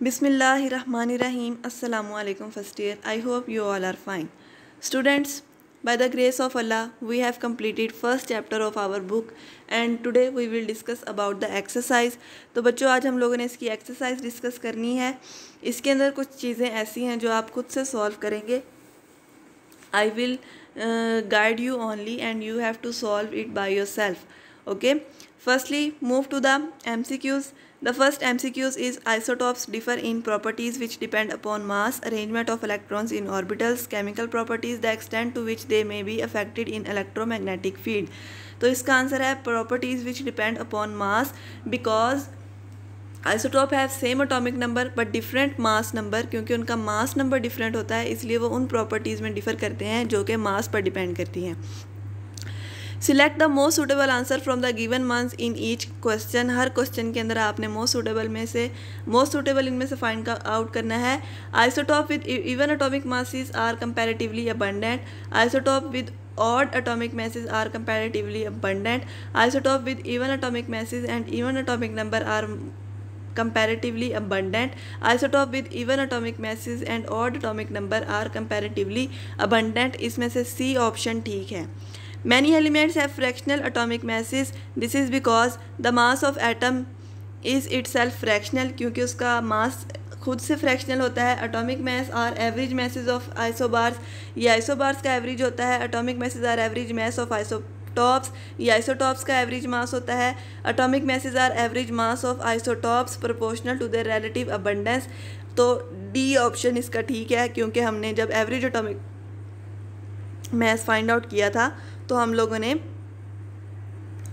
Bismillahirrahmanirrahim. Assalamu alaikum first year. I hope you all are fine. Students, by the grace of Allah, we have completed first chapter of our book and today we will discuss about the exercise. तो बच्चों आज हम लोगों ने इसकी exercise discuss करनी है। इसके अंदर कुछ चीज़ें ऐसी हैं जो आप खुद से सॉल्व करेंगे। I will guide you only and you have to solve it by yourself. Okay. Firstly, move to the MCQs. The first MCQs is isotopes differ in properties which depend upon mass, arrangement of electrons in orbitals, chemical properties, the extent to which they may be affected in electromagnetic field. तो इसका answer है properties which depend upon mass because isotope have same atomic number but different mass number. क्योंकि उनका mass number different होता है इसलिए वो उन प्रॉपर्टीज़ में डिफ़र करते हैं जो कि मास पर डिपेंड करती हैं। Select the most suitable answer from the given ones in each question. हर क्वेश्चन के अंदर आपने मोस्ट सूटेबल इनमें से फाइंड आउट करना है। Isotope with even atomic masses are comparatively abundant. Isotope with odd atomic masses are comparatively abundant. Isotope with even atomic masses and even atomic number are comparatively abundant. Isotope with even atomic masses and odd atomic number are comparatively abundant. इसमें से C option ठीक है। Many elements have fractional atomic masses. This is because the mass of atom is itself fractional, क्योंकि उसका मास खुद से fractional होता है। Atomic mass are average masses of isobars, ये आइसोबार्स का एवरेज होता है। Atomic masses are average mass of isotopes, ये आइसोटॉप्स का एवरेज मास होता है। Atomic masses are average mass of isotopes proportional to their relative abundance. तो d option इसका ठीक है, क्योंकि हमने जब average atomic mass find out किया था तो हम लोगों ने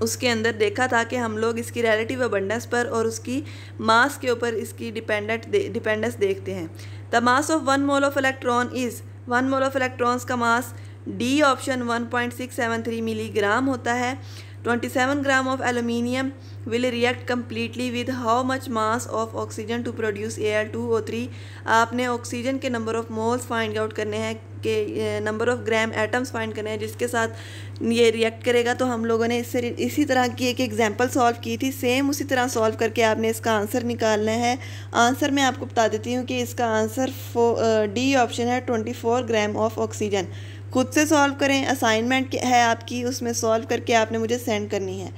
उसके अंदर देखा था कि हम लोग इसकी रिलेटिव अबंडेंस पर और उसकी मास के ऊपर इसकी डिपेंडेंस देखते हैं। The mass of 1 mole of electron is 1 mole of electrons का मास डी ऑप्शन 1.673 मिलीग्राम होता है। 27 gram of aluminium will react completely with how much mass of oxygen to produce Al2O3। आपने ऑक्सीजन के number of moles find out करने हैं कि number of gram atoms find करने हैं जिसके साथ ये रिएक्ट करेगा। तो हम लोगों ने इससे इसी तरह की एक एग्जांपल सॉल्व की थी। सेम उसी तरह सॉल्व करके आपने इसका आंसर निकालना है। आंसर मैं आपको बता देती हूँ कि इसका आंसर डी ऑप्शन है 24 ग्राम ऑफ ऑक्सीजन। खुद से सॉल्व करें, असाइनमेंट है आपकी, उसमें सॉल्व करके आपने मुझे सेंड करनी है।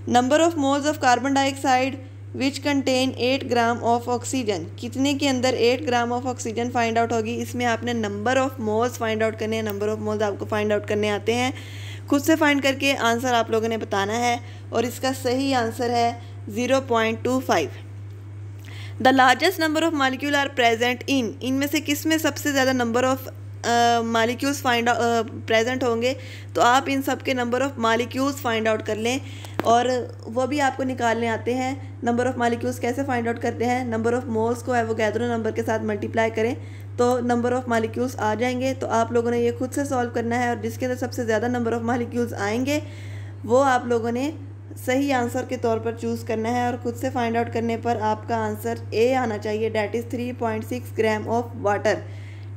Number of moles of carbon dioxide which contain 8 gram of oxygen, कितने के अंदर 8 gram of oxygen find out होगी। इसमें आपने number of moles find out करने हैं। नंबर ऑफ मोल्स आपको फाइंड आउट करने आते हैं। खुद से फाइंड करके आंसर आप लोगों ने बताना है और इसका सही आंसर है 0.25। The largest number of molecule are present in, इनमें से किस में सबसे ज़्यादा number of molecules find present होंगे। तो आप इन सब के number of molecules find out कर लें और वो भी आपको निकालने आते हैं। नंबर ऑफ मालिक्यूल्स कैसे फाइंड आउट करते हैं, नंबर ऑफ मोल्स को एवोगैड्रो नंबर के साथ मल्टीप्लाई करें तो नंबर ऑफ मालिक्यूल्स आ जाएंगे। तो आप लोगों ने ये खुद से सॉल्व करना है और जिसके अंदर सबसे ज़्यादा नंबर ऑफ मालिक्यूल्स आएंगे वो आप लोगों ने सही आंसर के तौर पर चूज़ करना है। और खुद से फाइंड आउट करने पर आपका आंसर ए आना चाहिए, that is 3.6 gram of water.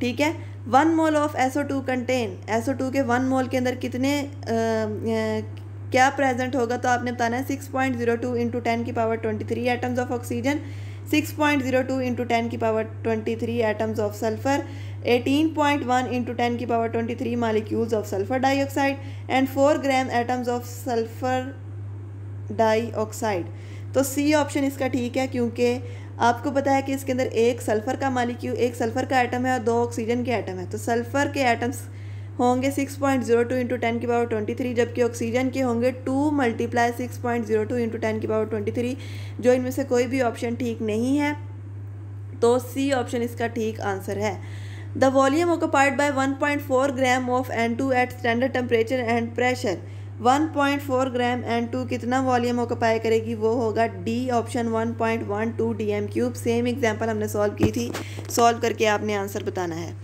ठीक है। 1 mole of SO2 contain, SO2 के 1 मोल के अंदर कितने क्या प्रेजेंट होगा। तो आपने बताना है 6.02 इंटू 10 की power 23 atoms of oxygen, 6.02 into 10 की power 23 atoms of sulphur, 18.1 into 10 की power 23 molecules of sulphur dioxide and 4 gram atoms of sulphur dioxide. तो सी ऑप्शन इसका ठीक है, क्योंकि आपको पता है कि इसके अंदर एक सल्फ़र का मालिक्यूल, एक सल्फ़र का एटम है और 2 ऑक्सीजन के एटम है। तो सल्फ़र के एटम्स होंगे 6.02 इंटू 10 की पावर 23, जबकि ऑक्सीजन के होंगे 2 × 6.02 इंटू 10 की पावर 23, जो इनमें से कोई भी ऑप्शन ठीक नहीं है। तो सी ऑप्शन इसका ठीक आंसर है। The volume occupied by 1.4 gram of N2 at standard temperature and pressure. 1.4 gram N2 कितना वॉल्यूम ऑक्युपाई करेगी, वो होगा D option 1.12 dm³। Same example हमने सॉल्व की थी, सॉल्व करके आपने आंसर बताना है।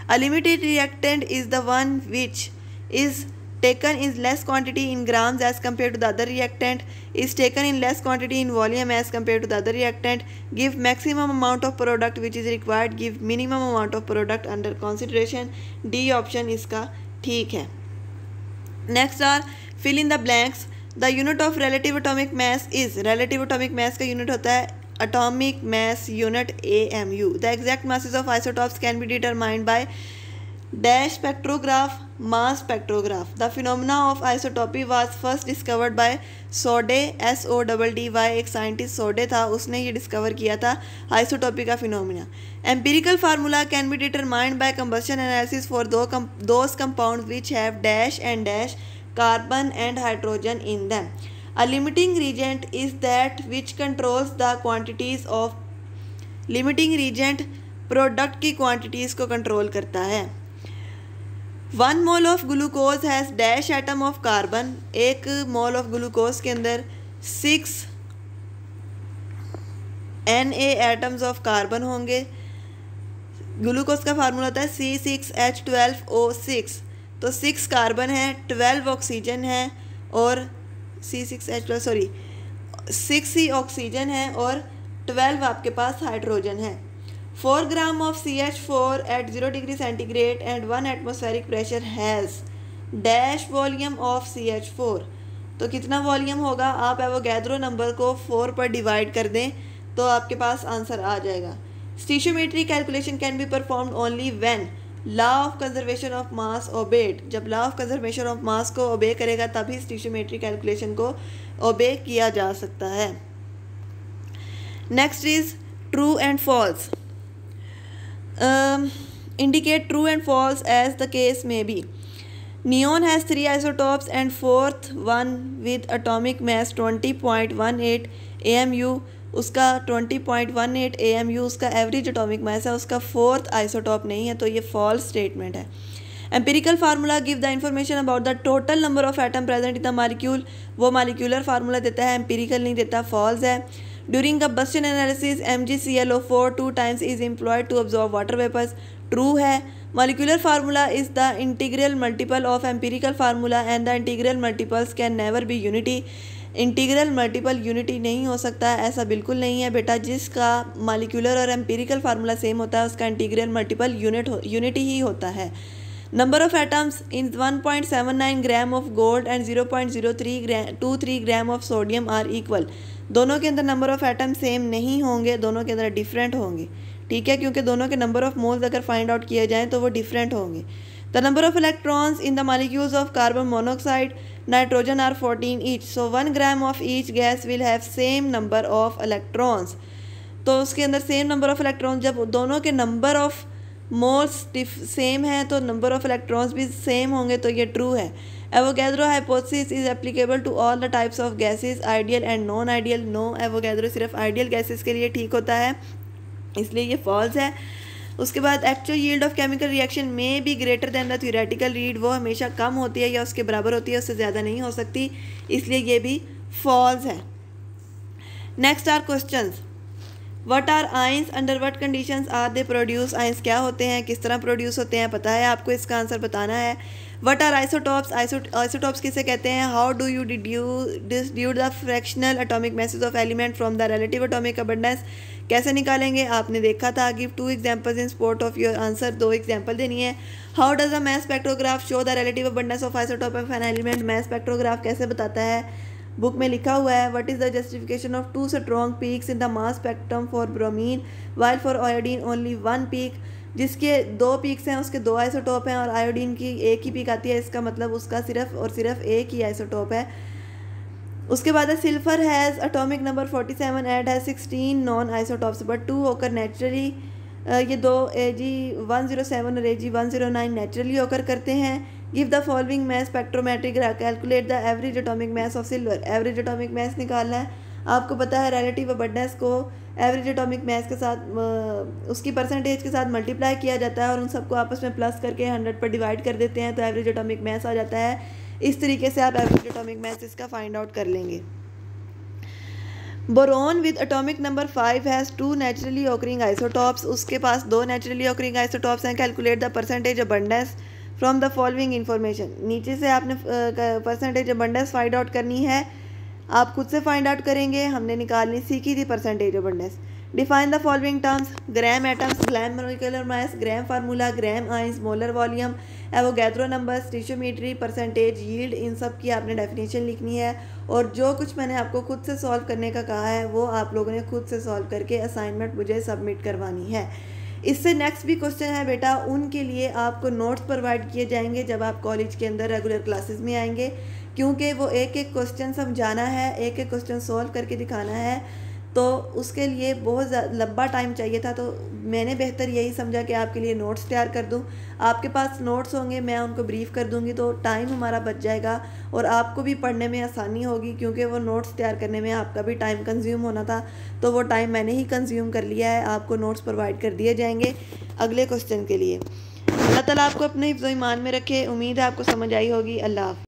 A limited reactant is the one which is taken in less quantity in grams as compared to the other reactant, is taken in less quantity in volume as compared to the other reactant, give maximum amount of product which is required, give minimum amount of product under consideration। D option इसका ठीक है। Next are fill in the blanks। The unit of relative atomic mass is, relative atomic mass का unit होता है atomic mass unit AMU. The exact masses of isotopes can be determined by dash spectrograph, mass spectrograph. The phenomena of isotopy was first discovered by सोडे SODDY. एक scientist सोडे था, उसने ये discover किया था आइसोटोपी का phenomena. Empirical formula can be determined by combustion analysis for those compounds which have dash and dash carbon and hydrogen in them. A limiting reagent is that which controls the quantities of. Limiting reagent product की quantities को control करता है. 1 mole of glucose has dash atom of carbon. एक mole of glucose के अंदर 6 Na atoms of carbon होंगे. Glucose का formula होता है C6H12O6. तो 6 कार्बन है, 12 ऑक्सीजन है और C6H12 6 ही ऑक्सीजन है और 12 आपके पास हाइड्रोजन है. 4 gram of CH4 at 0 degree centigrade and 1 atmospheric pressure has dash volume of CH4. तो कितना वॉल्यूम होगा, आप एवोगैड्रो नंबर को 4 पर डिवाइड कर दें तो आपके पास आंसर आ जाएगा. Stoichiometry calculation can be performed only when law of conservation of mass obeyed. जब law of conservation of mass को ओबे करेगा तभी स्टीशियोमेट्री कैलकुलेशन को ओबे किया जा सकता है. Next is true and false. Indicate true and false as the case may be. Neon has 3 isotopes and fourth one with atomic mass 20.18 AMU. उसका 20.18 AMU उसका एवरेज एटॉमिक मास है, उसका फोर्थ आइसोटॉप नहीं है, तो ये फॉल्स स्टेटमेंट है. Empirical formula give the information about the total number of atom present in the molecule. वो मालिक्यूलर फार्मूला देता है, एम्पिरिकल नहीं देता, फॉल्स है. During combustion analysis MgClO4 2 times is employed to absorb water vapours. True है. Molecular formula is the integral multiple of empirical formula and the integral multiples can never be unity. Integral multiple unity नहीं हो सकता, ऐसा बिल्कुल नहीं है बेटा. जिसका मॉलिक्यूलर और एम्पिरिकल फार्मूला सेम होता है उसका इंटीग्रल मल्टीपल यूनिटी ही होता है. Number of atoms in 1.79 gram of gold and 0.023 gram of sodium are equal. दोनों के अंदर नंबर ऑफ एटम सेम नहीं होंगे, दोनों के अंदर डिफरेंट होंगे. ठीक है, क्योंकि दोनों के नंबर ऑफ मोल्स अगर फाइंड आउट किए जाएँ तो वो डिफरेंट होंगे. The number of electrons in the molecules of carbon monoxide nitrogen are 14 each. So 1 gram of each gas will have same number of electrons. तो उसके अंदर सेम नंबर ऑफ इलेक्ट्रॉन्स, जब दोनों के नंबर ऑफ मोल्स सेम है तो number of electrons भी same होंगे, तो ये ट्रू है. Avogadro hypothesis is applicable to all the types of gases ideal and non ideal. No, Avogadro सिर्फ आइडियल गैसेस के लिए ठीक होता है, इसलिए ये फॉल्स है. उसके बाद actual yield of chemical reaction में be greater than the theoretical yield. वो हमेशा कम होती है या उसके बराबर होती है, उससे ज़्यादा नहीं हो सकती, इसलिए ये भी फॉल्स है. Next are questions. What are ions, under what conditions are they produce. Ions क्या होते हैं, किस तरह प्रोड्यूस होते हैं, पता है आपको, इसका आंसर बताना है. व्हाट आर आइसोटॉप्स, आइसोटॉप्स किसे कहते हैं. How do you distribute the fractional atomic message of element from the relative atomic abundance. कैसे निकालेंगे, आपने देखा था. Give 2 examples in support of your answer. 2 example देनी है. How does a mess spectrograph show the relative abundance of isotope of an element. Mess spectrograph कैसे बताता है, बुक में लिखा हुआ है. What is the justification of 2 strong peaks in the mass spectrum for bromine while for iodine only 1 peak. जिसके 2 peaks हैं उसके 2 आइसोटॉप हैं और आयोडीन की एक ही पीक आती है, इसका मतलब उसका सिर्फ और सिर्फ एक ही आइसोटॉप है. उसके बाद है सिल्फर has atomic number 47 and has 16 non isotopes but 2 होकर नेचुरली. ये 2 Ag107 और Ag109 नेचुरली होकर करते हैं. Give the following mass spectrometric calculate the average atomic mass of silver. Average atomic mass निकालना है. आपको पता है रिलेटिव अबंडेंस को एवरेज एटॉमिक मैस के साथ उसकी परसेंटेज के साथ मल्टीप्लाई किया जाता है और उन सबको आपस में प्लस करके 100 पर डिवाइड कर देते हैं तो एवरेज एटॉमिक मैस आ जाता है. इस तरीके से आप एवरेज एटॉमिक मैस इसका फाइंड आउट कर लेंगे. Boron with atomic number 5 has 2 naturally occurring isotopes. उसके पास 2 नेचुरली ऑकरिंग आइसोटॉप्स हैं. Calculate the percentage abundance from the following information. नीचे से आपने परसेंटेज अबंडेंस फाइंड आउट करनी है, आप खुद से फाइंड आउट करेंगे. हमने निकालनी सीखी थी percentage abundance. Define the following terms: gram atoms, gram molecular mass, gram formula, gram ions, molar volume, Avogadro number, stoichiometry, percentage, yield, इन सब की आपने डेफिनेशन लिखनी है। और जो कुछ मैंने आपको खुद से सॉल्व करने का कहा है वो आप लोगों ने खुद से सॉल्व करके असाइनमेंट मुझे सबमिट करवानी है। इससे नेक्स्ट भी क्वेश्चन है बेटा, उनके लिए आपको नोट्स प्रोवाइड किए जाएंगे जब आप कॉलेज के अंदर रेगुलर क्लासेस में आएंगे, क्योंकि वो एक एक क्वेश्चन समझाना है, एक एक क्वेश्चन सॉल्व करके दिखाना है, तो उसके लिए बहुत लंबा टाइम चाहिए था। तो मैंने बेहतर यही समझा कि आपके लिए नोट्स तैयार कर दूं। आपके पास नोट्स होंगे, मैं उनको ब्रीफ कर दूंगी, तो टाइम हमारा बच जाएगा और आपको भी पढ़ने में आसानी होगी, क्योंकि वो नोट्स तैयार करने में आपका भी टाइम कंज्यूम होना था, तो वो टाइम मैंने ही कंज्यूम कर लिया है। आपको नोट्स प्रोवाइड कर दिए जाएंगे अगले क्वेश्चन के लिए। अल्लाह ताला आपको अपने हिफ्ज़-ओ-ईमान में रखे। उम्मीद है आपको समझ आई होगी। अल्लाह हाफ़िज़।